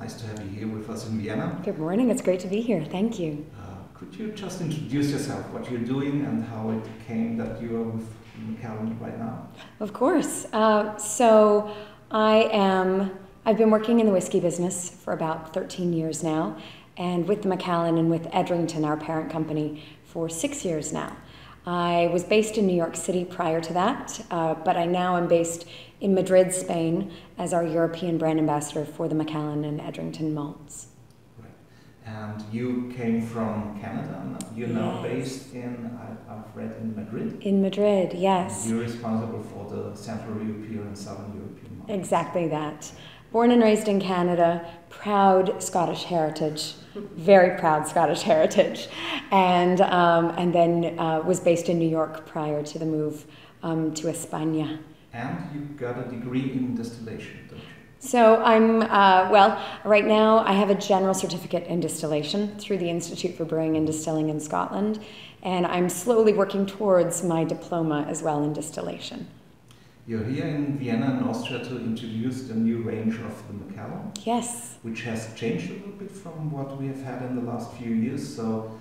nice to have you here with us in Vienna. Good morning, it's great to be here. Thank you. Could you just introduce yourself, what you're doing and how it came that you are with Macallan right now? Of course. I've been working in the whiskey business for about 13 years now, and with the Macallan and with Edrington, our parent company, for 6 years now. I was based in New York City prior to that, but I now am based in Madrid, Spain, as our European brand ambassador for the Macallan and Edrington malts. Right. And you came from Canada, and you're now based in, I've read, in Madrid? In Madrid, yes. And you're responsible for the Central European and Southern European malts. Exactly that. Born and raised in Canada, proud Scottish heritage, very proud Scottish heritage, and then was based in New York prior to the move to España. And you got a degree in distillation, don't you? So right now I have a general certificate in distillation through the Institute for Brewing and Distilling in Scotland, and I'm slowly working towards my diploma as well in distillation. You're here in Vienna, in Austria, to introduce the new range of the Macallan. Yes. Which has changed a little bit from what we have had in the last few years. So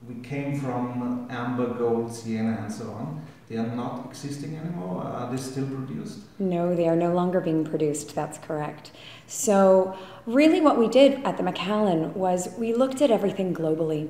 we came from amber, gold, sienna, and so on. They are not existing anymore. Are they still produced? No, they are no longer being produced. That's correct. So really what we did at the Macallan was we looked at everything globally.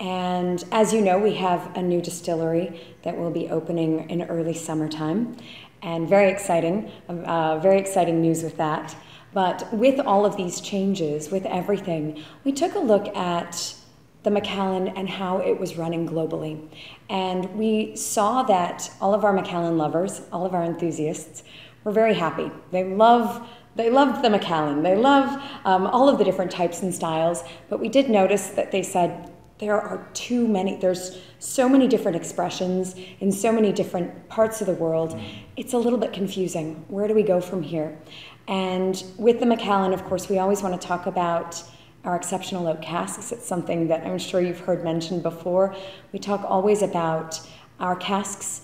And as you know, we have a new distillery that will be opening in early summertime, and very exciting news with that. But with all of these changes, with everything, we took a look at the Macallan and how it was running globally. And we saw that all of our Macallan lovers, all of our enthusiasts, were very happy. They loved the Macallan. They love all of the different types and styles, but we did notice that they said, there's so many different expressions in so many different parts of the world. It's a little bit confusing. Where do we go from here? And with the Macallan, of course, we always want to talk about our exceptional oak casks. It's something that I'm sure you've heard mentioned before. We talk always about our casks,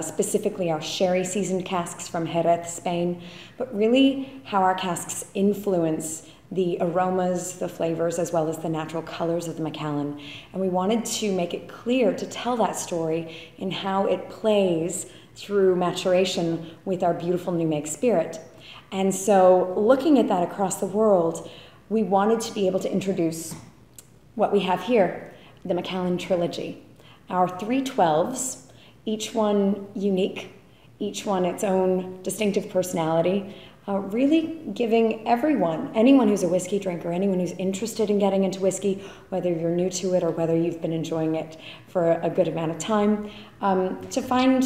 specifically our sherry seasoned casks from Jerez, Spain, but really how our casks influence the aromas, the flavors, as well as the natural colors of the Macallan. And we wanted to make it clear to tell that story in how it plays through maturation with our beautiful new make spirit. And so looking at that across the world, we wanted to be able to introduce what we have here, the Macallan Trilogy. Our 3 12s, each one unique, each one its own distinctive personality, really giving anyone who's a whiskey drinker, anyone who's interested in getting into whiskey, whether you're new to it or whether you've been enjoying it for a good amount of time, to find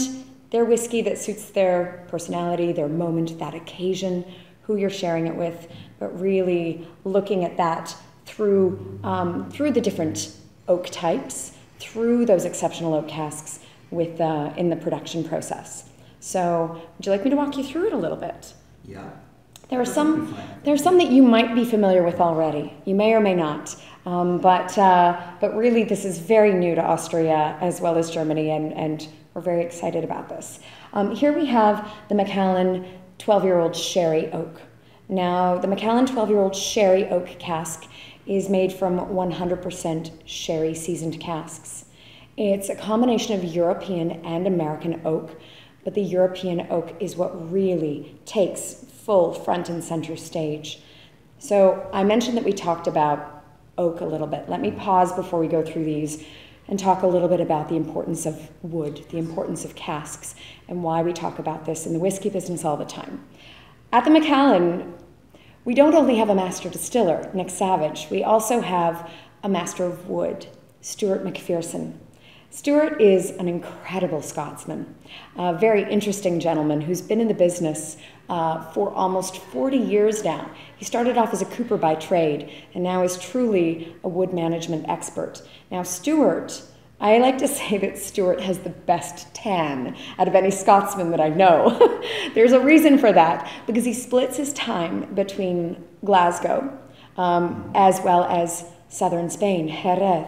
their whiskey that suits their personality, their moment, that occasion, who you're sharing it with, but really looking at that through the different oak types, through those exceptional oak casks in the production process. So would you like me to walk you through it a little bit? Yeah. There are some that you might be familiar with already. You may or may not. But really this is very new to Austria as well as Germany, and we're very excited about this. Here we have the Macallan 12-year-old sherry oak. Now, the Macallan 12-year-old sherry oak cask is made from 100% sherry seasoned casks. It's a combination of European and American oak, but the European oak is what really takes full front and center stage. So I mentioned that we talked about oak a little bit. Let me pause before we go through these and talk a little bit about the importance of wood, the importance of casks, and why we talk about this in the whiskey business all the time. At the Macallan, we don't only have a master distiller, Nick Savage, we also have a master of wood, Stuart Mcpherson. Stuart is an incredible Scotsman, a very interesting gentleman who's been in the business for almost 40 years now. He started off as a cooper by trade and now is truly a wood management expert. Now Stuart, I like to say that Stuart has the best tan out of any Scotsman that I know. There's a reason for that, because he splits his time between Glasgow as well as southern Spain, Jerez,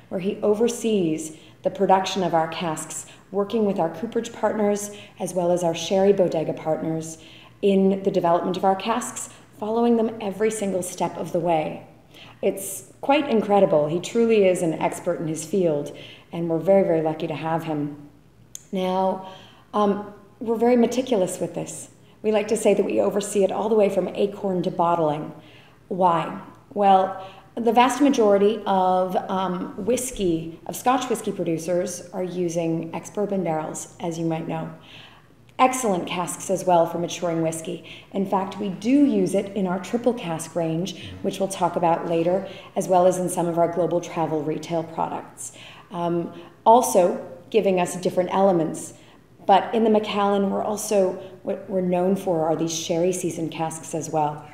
where he oversees the production of our casks, working with our cooperage partners as well as our sherry bodega partners in the development of our casks following them every single step of the way. It's quite incredible. He truly is an expert in his field, and we're very, very lucky to have him. Now, we're very meticulous with this. We like to say that we oversee it all the way from acorn to bottling. Why? Well, the vast majority of Scotch whiskey producers are using ex-bourbon barrels, as you might know. Excellent casks as well for maturing whiskey. In fact, we do use it in our triple cask range, which we'll talk about later, as well as in some of our global travel retail products. Also giving us different elements. But in the Macallan, what we're known for are these sherry seasoned casks as well.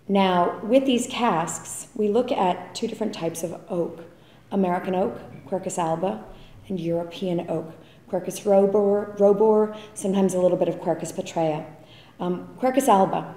Now, with these casks, we look at two different types of oak: American oak, Quercus alba, and European oak, Quercus robur, sometimes a little bit of Quercus petraea. Quercus alba,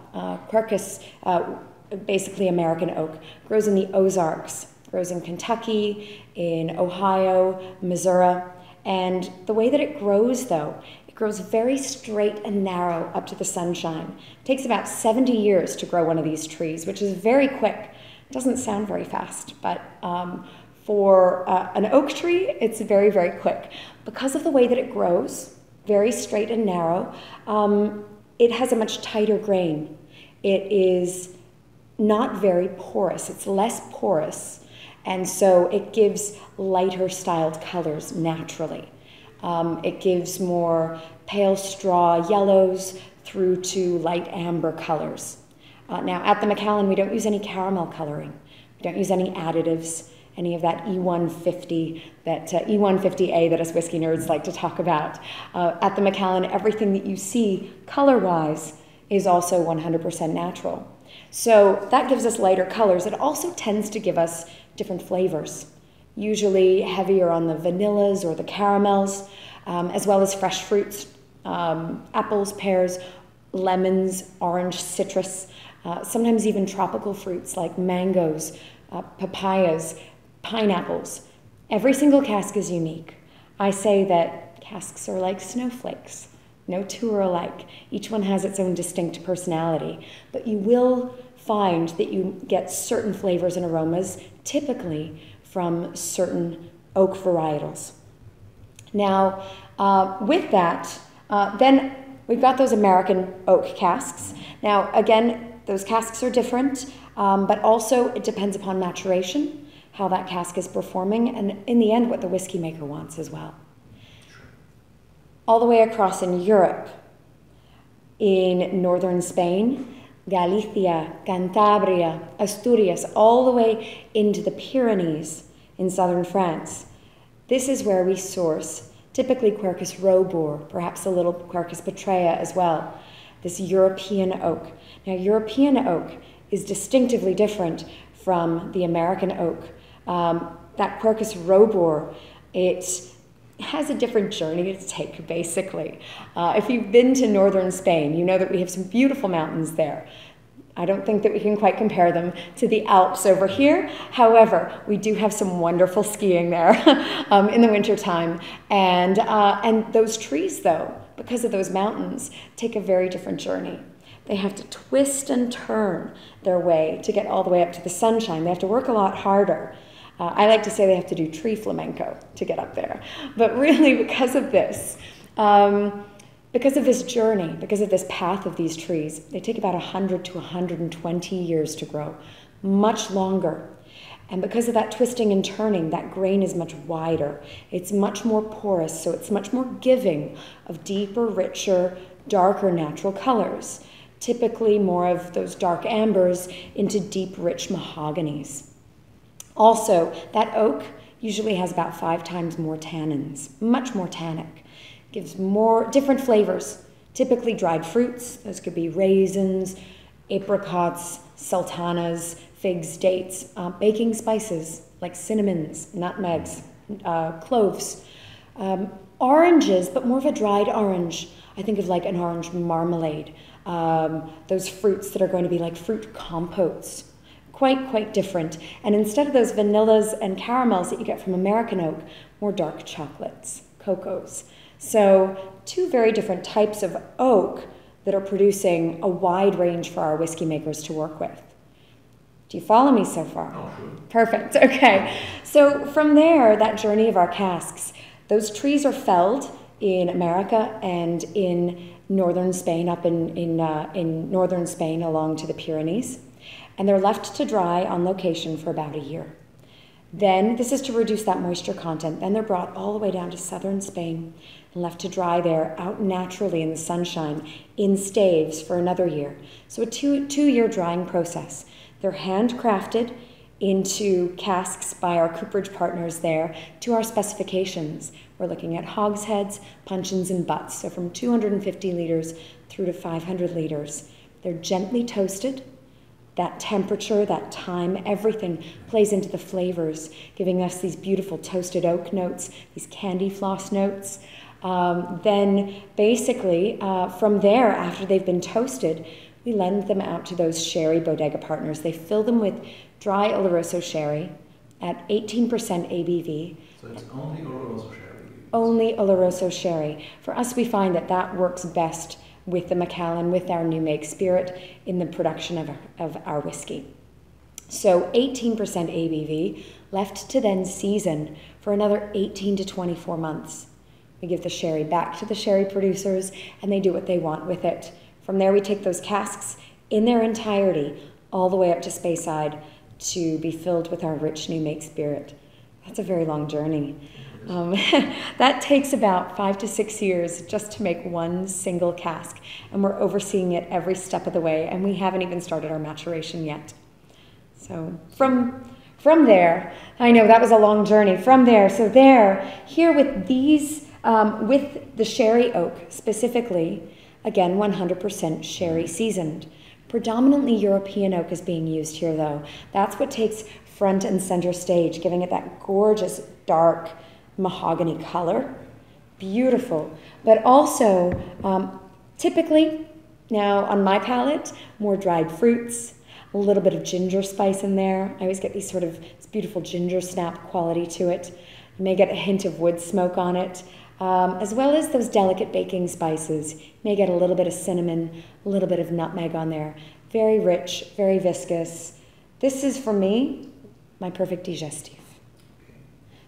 basically American oak, grows in the Ozarks, grows in Kentucky, in Ohio, Missouri, and the way that it grows, though, it grows very straight and narrow up to the sunshine. It takes about 70 years to grow one of these trees, which is very quick. It doesn't sound very fast, but for an oak tree, it's very, very quick. Because of the way that it grows, very straight and narrow, it has a much tighter grain. It is not very porous. It's less porous, and so it gives lighter styled colors naturally. It gives more pale straw yellows through to light amber colors. Now, at the Macallan, we don't use any caramel coloring. We don't use any additives, any of that E150, that E150A that us whiskey nerds like to talk about. At the Macallan, everything that you see color-wise is also 100% natural. So that gives us lighter colors. It also tends to give us different flavors, usually heavier on the vanillas or the caramels, as well as fresh fruits, apples, pears, lemons, orange, citrus, sometimes even tropical fruits like mangoes, papayas, pineapples. Every single cask is unique. I say that casks are like snowflakes. No two are alike. Each one has its own distinct personality, but you will find that you get certain flavors and aromas, typically from certain oak varietals. Now, with that, then we've got those American oak casks. Now, again, those casks are different, but also it depends upon maturation, how that cask is performing, and in the end, what the whiskey maker wants as well. All the way across in Europe, in northern Spain, Galicia, Cantabria, Asturias, all the way into the Pyrenees in southern France. This is where we source typically Quercus robur, perhaps a little Quercus petraea as well, this European oak. Now, European oak is distinctively different from the American oak. That Quercus robur, it has a different journey to take, basically. If you've been to northern Spain, you know that we have some beautiful mountains there. I don't think that we can quite compare them to the Alps over here. However, we do have some wonderful skiing there in the wintertime. And those trees, though, because of those mountains, take a very different journey. They have to twist and turn their way to get all the way up to the sunshine. They have to work a lot harder. I like to say they have to do tree flamenco to get up there. But really, because of this journey, because of this path of these trees, they take about 100 to 120 years to grow, much longer. And because of that twisting and turning, that grain is much wider. It's much more porous, so it's much more giving of deeper, richer, darker natural colors, typically more of those dark ambers into deep, rich mahoganies. Also, that oak usually has about 5 times more tannins, much more tannic. Gives more different flavors, typically dried fruits. Those could be raisins, apricots, sultanas, figs, dates, baking spices like cinnamons, nutmegs, cloves, oranges, but more of a dried orange. I think of like an orange marmalade, those fruits that are going to be like fruit compotes. Quite different. And instead of those vanillas and caramels that you get from American oak, more dark chocolates, cocos. So 2 very different types of oak that are producing a wide range for our whiskey makers to work with. Do you follow me so far? Oh, sure. Perfect. Okay. So from there, that journey of our casks, those trees are felled in America and in northern Spain, up in northern Spain along to the Pyrenees, and they're left to dry on location for about a year. Then, this is to reduce that moisture content, then they're brought all the way down to southern Spain and left to dry there out naturally in the sunshine in staves for another year. So a two-year drying process. They're handcrafted into casks by our cooperage partners there to our specifications. We're looking at hogsheads, puncheons, and butts, so from 250 liters through to 500 liters. They're gently toasted. That temperature, that time, everything plays into the flavors, giving us these beautiful toasted oak notes, these candy floss notes. Then basically, from there, after they've been toasted, we lend them out to those sherry bodega partners. They fill them with dry Oloroso sherry at 18% ABV. So it's only Oloroso sherry? Only Oloroso sherry. For us, we find that that works best with the Macallan, with our new make spirit in the production of our whiskey. So 18% ABV, left to then season for another 18 to 24 months. We give the sherry back to the sherry producers and they do what they want with it. From there we take those casks in their entirety all the way up to Speyside to be filled with our rich new make spirit. That's a very long journey. That takes about 5 to 6 years just to make one single cask, and we're overseeing it every step of the way, and we haven't even started our maturation yet. So from there, I know that was a long journey. From there, so there, here with these, with the sherry oak specifically, again 100% sherry seasoned. Predominantly European oak is being used here though. That's what takes front and center stage, giving it that gorgeous dark mahogany color. Beautiful. But also, typically, now on my palate, more dried fruits, a little bit of ginger spice in there. I always get these sort of this beautiful ginger snap quality to it. You may get a hint of wood smoke on it, as well as those delicate baking spices. You may get a little bit of cinnamon, a little bit of nutmeg on there. Very rich, very viscous. This is, for me, my perfect digestif.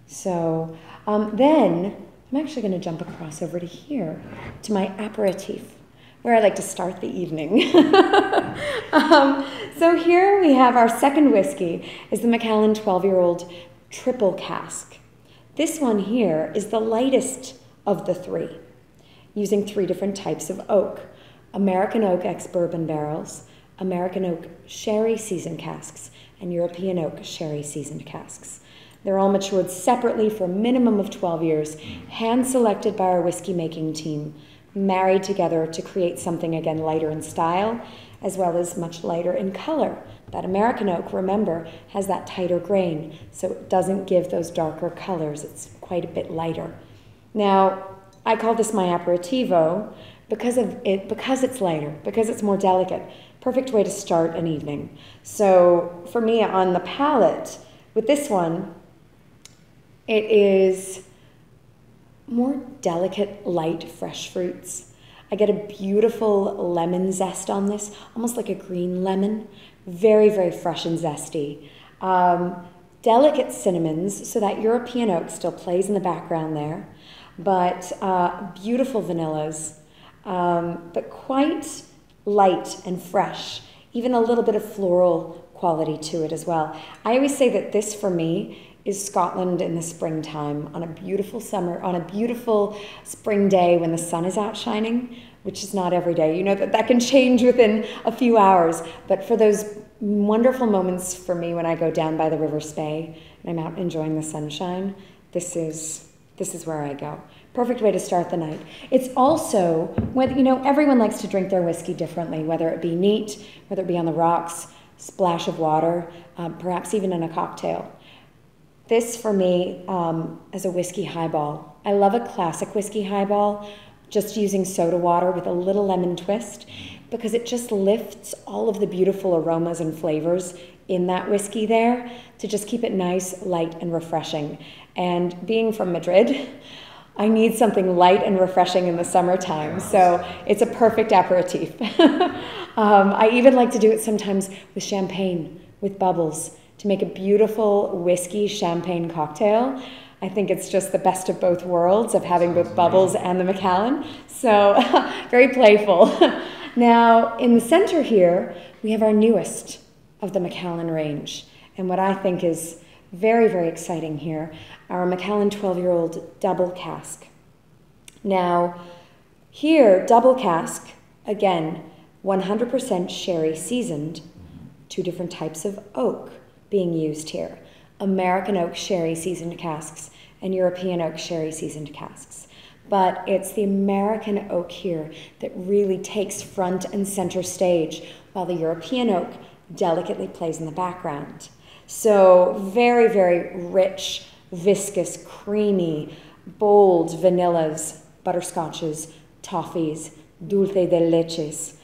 So then I'm actually going to jump across over to here, to my aperitif, where I like to start the evening. So here we have our second whiskey, is the Macallan 12-year-old triple cask. This one here is the lightest of the three, using 3 different types of oak. American oak ex-bourbon barrels, American oak sherry seasoned casks, and European oak sherry seasoned casks. They're all matured separately for a minimum of 12 years, hand-selected by our whiskey-making team, married together to create something, again, lighter in style, as well as much lighter in color. That American oak, remember, has that tighter grain, so it doesn't give those darker colors. It's quite a bit lighter. Now, I call this my aperitivo because it's lighter, because it's more delicate. Perfect way to start an evening. So for me, on the palate, with this one, it is more delicate, light, fresh fruits. I get a beautiful lemon zest on this, almost like a green lemon. Very, very fresh and zesty. Delicate cinnamons, so that European oak still plays in the background there. But beautiful vanillas, but quite light and fresh. Even a little bit of floral quality to it as well. I always say that this, for me, is Scotland in the springtime, on a beautiful spring day when the sun is out shining, which is not every day. You know that can change within a few hours, but for those wonderful moments for me when I go down by the River Spey and I'm out enjoying the sunshine, this is where I go. Perfect way to start the night. It's also, whether, everyone likes to drink their whiskey differently, whether it be neat, whether it be on the rocks, splash of water, perhaps even in a cocktail. This, for me, is a whiskey highball. I love a classic whiskey highball, just using soda water with a little lemon twist, because it just lifts all of the beautiful aromas and flavors in that whiskey there to just keep it nice, light, and refreshing. And being from Madrid, I need something light and refreshing in the summertime, so it's a perfect aperitif. I even like to do it sometimes with champagne, with bubbles, to make a beautiful whiskey champagne cocktail. I think it's just the best of both worlds of having both bubbles and the Macallan. So very playful. Now, in the center here, we have our newest of the Macallan range. And what I think is very, very exciting here, our Macallan 12-year-old double cask. Now, here, double cask, again, 100% sherry seasoned, 2 different types of oak being used here. American oak sherry seasoned casks and European oak sherry seasoned casks. But it's the American oak here that really takes front and center stage, while the European oak delicately plays in the background. So very, very rich, viscous, creamy, bold vanillas, butterscotches, toffees, dulce de leches,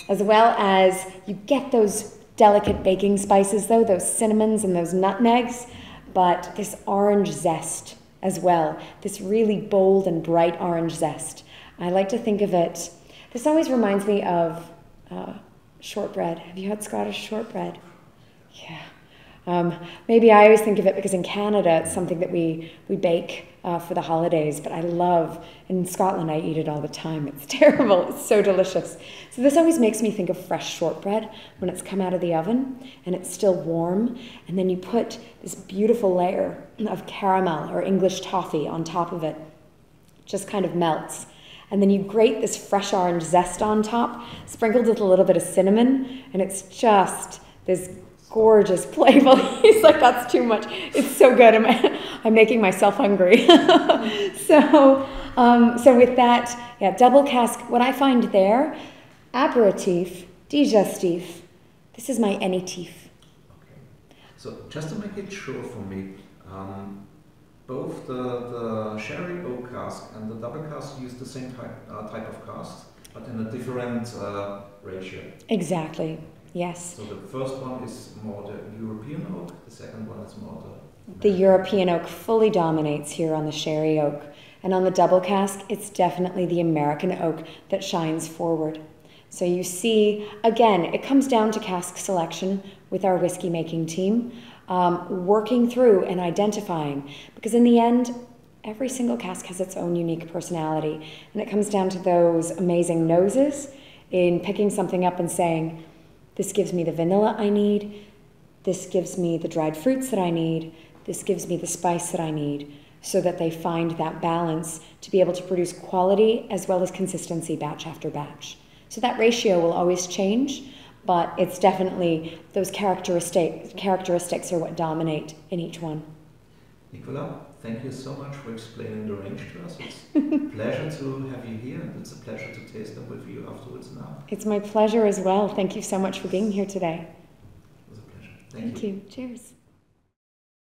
as well as you get those delicate baking spices though, those cinnamons and those nutmegs, but this orange zest as well, this really bold and bright orange zest. I like to think of it, this always reminds me of shortbread. Have you had Scottish shortbread? Yeah. Maybe I always think of it because in Canada it's something that we bake for the holidays, but I love, in Scotland I eat it all the time. It's terrible, it's so delicious. So this always makes me think of fresh shortbread when it's come out of the oven and it's still warm, and then you put this beautiful layer of caramel or English toffee on top of it. Just kind of melts. And then you grate this fresh orange zest on top, sprinkled with a little bit of cinnamon, and it's just this gorgeous, playful. He's like, that's too much. It's so good. I'm making myself hungry. So with that, yeah, double cask. What I find there, aperitif, digestif. This is my enitif. Okay. So just to make it sure for me, both the sherry oak cask and the double cask use the same type of cask, but in a different ratio. Exactly. Yes. So the first one is more the European oak, the second one is more the European oak fully dominates here on the sherry oak. And on the double cask, it's definitely the American oak that shines forward. So you see, again, it comes down to cask selection with our whiskey making team, working through and identifying. Because in the end, every single cask has its own unique personality. And it comes down to those amazing noses in picking something up and saying, this gives me the vanilla I need, this gives me the dried fruits that I need, this gives me the spice that I need, so that they find that balance to be able to produce quality as well as consistency batch after batch. So that ratio will always change, but it's definitely those characteristics are what dominate in each one. Nicola, thank you so much for explaining the range to us. It's a pleasure to have you here, and it's a pleasure to taste them with you afterwards now. It's my pleasure as well. Thank you so much for being here today. It was a pleasure. Thank you. Cheers.